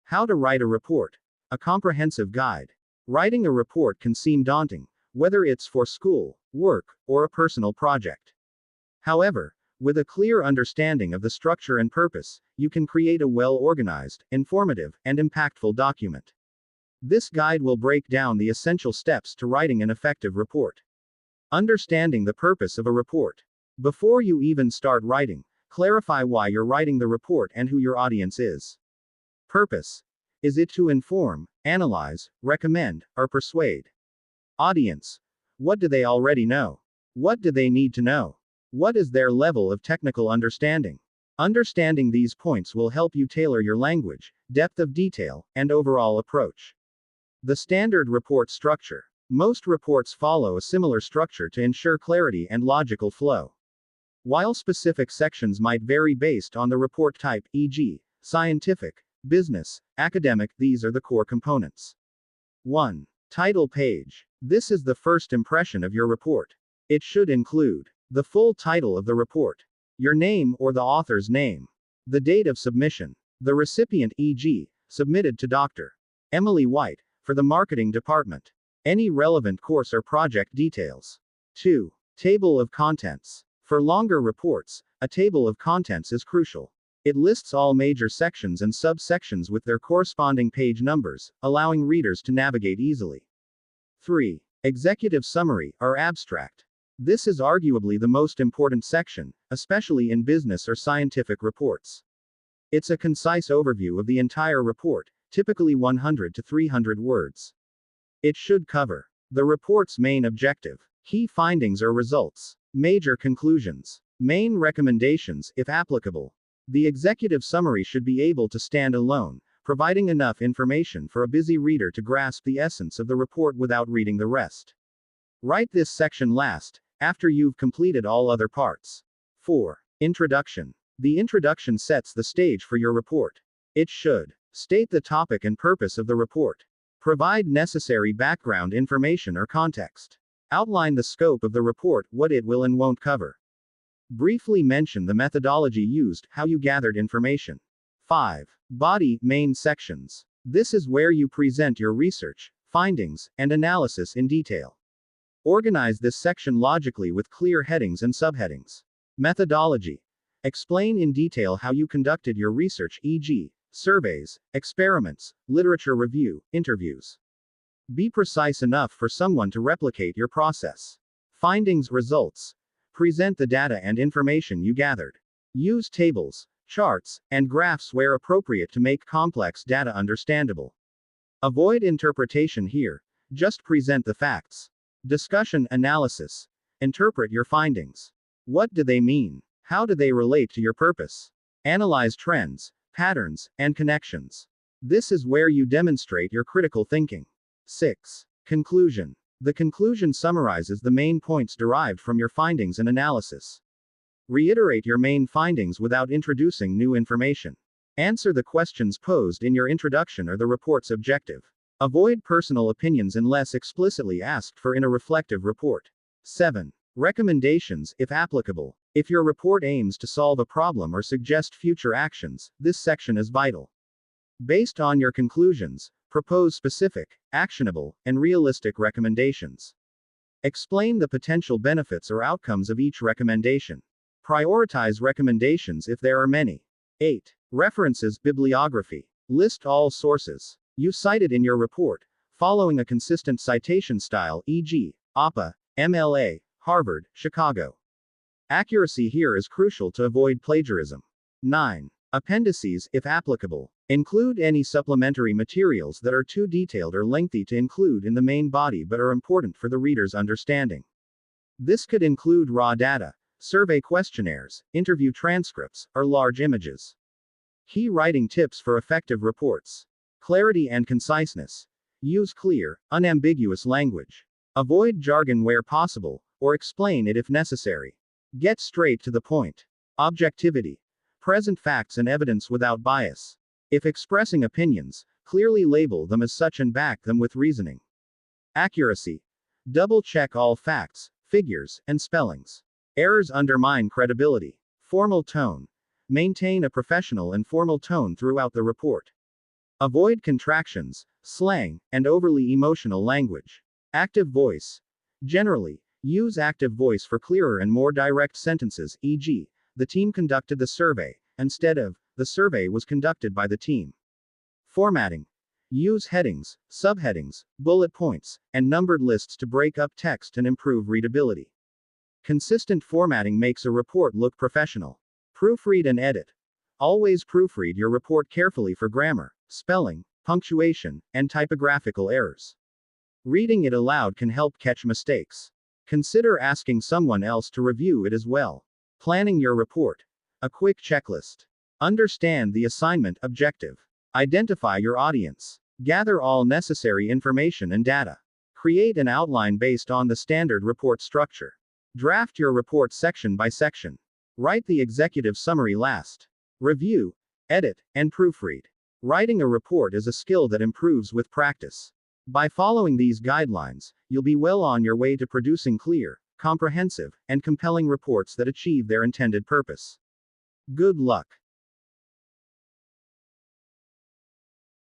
How to write a report. A comprehensive guide. Writing a report can seem daunting, whether it's for school, work, or a personal project. However, with a clear understanding of the structure and purpose, you can create a well-organized, informative, and impactful document. This guide will break down the essential steps to writing an effective report. Understanding the purpose of a report. Before you even start writing, clarify why you're writing the report and who your audience is. Purpose. Is it to inform, analyze, recommend, or persuade? Audience. What do they already know? What do they need to know? What is their level of technical understanding? Understanding these points will help you tailor your language, depth of detail, and overall approach. The standard report structure. Most reports follow a similar structure to ensure clarity and logical flow. While specific sections might vary based on the report type, e.g., scientific, business, academic, these are the core components. 1. Title page. This is the first impression of your report. It should include the full title of the report, your name or the author's name, the date of submission, the recipient, e.g., submitted to Dr. Emily White, for the marketing department, any relevant course or project details. 2. Table of contents. For longer reports, a table of contents is crucial. It lists all major sections and subsections with their corresponding page numbers, allowing readers to navigate easily. 3. Executive summary, or abstract. This is arguably the most important section, especially in business or scientific reports. It's a concise overview of the entire report, typically 100 to 300 words. It should cover the report's main objective, key findings or results, major conclusions, main recommendations, if applicable. The executive summary should be able to stand alone, providing enough information for a busy reader to grasp the essence of the report without reading the rest. Write this section last, after you've completed all other parts. 4. Introduction. The introduction sets the stage for your report. It should state the topic and purpose of the report, provide necessary background information or context, outline the scope of the report, what it will and won't cover, briefly mention the methodology used, how you gathered information. 5. Body, main sections. This is where you present your research, findings, and analysis in detail. Organize this section logically with clear headings and subheadings. Methodology. Explain in detail how you conducted your research, e.g., surveys, experiments, literature review, interviews. Be precise enough for someone to replicate your process. Findings, results. Present the data and information you gathered. Use tables, charts, and graphs where appropriate to make complex data understandable. Avoid interpretation here, just present the facts. Discussion, analysis. Interpret your findings. What do they mean? How do they relate to your purpose? Analyze trends, patterns, and connections. This is where you demonstrate your critical thinking. 6. Conclusion. The conclusion summarizes the main points derived from your findings and analysis. Reiterate your main findings without introducing new information. Answer the questions posed in your introduction or the report's objective. Avoid personal opinions unless explicitly asked for in a reflective report. 7. Recommendations, if applicable. If your report aims to solve a problem or suggest future actions, this section is vital. Based on your conclusions, propose specific, actionable, and realistic recommendations. Explain the potential benefits or outcomes of each recommendation. Prioritize recommendations if there are many. 8. References, bibliography. List all sources you cited in your report, following a consistent citation style, e.g., APA, MLA, Harvard, Chicago. Accuracy here is crucial to avoid plagiarism. 9. Appendices, if applicable. Include any supplementary materials that are too detailed or lengthy to include in the main body but are important for the reader's understanding. This could include raw data, survey questionnaires, interview transcripts, or large images. Key writing tips for effective reports. Clarity and conciseness. Use clear, unambiguous language. Avoid jargon where possible, or explain it if necessary. Get straight to the point. Objectivity. Present facts and evidence without bias. If expressing opinions, clearly label them as such and back them with reasoning. Accuracy. Double check all facts, figures, and spellings. Errors undermine credibility. Formal tone. Maintain a professional and formal tone throughout the report. Avoid contractions, slang, and overly emotional language. Active voice. Generally, use active voice for clearer and more direct sentences, e.g., the team conducted the survey, instead of, the survey was conducted by the team. Formatting. Use headings, subheadings, bullet points, and numbered lists to break up text and improve readability. Consistent formatting makes a report look professional. Proofread and edit. Always proofread your report carefully for grammar, spelling, punctuation, and typographical errors. Reading it aloud can help catch mistakes. Consider asking someone else to review it as well. Planning your report. A quick checklist. Understand the assignment objective. Identify your audience. Gather all necessary information and data. Create an outline based on the standard report structure. Draft your report section by section. Write the executive summary last. Review, edit, and proofread. Writing a report is a skill that improves with practice. By following these guidelines, you'll be well on your way to producing clear, comprehensive, and compelling reports that achieve their intended purpose. Good luck.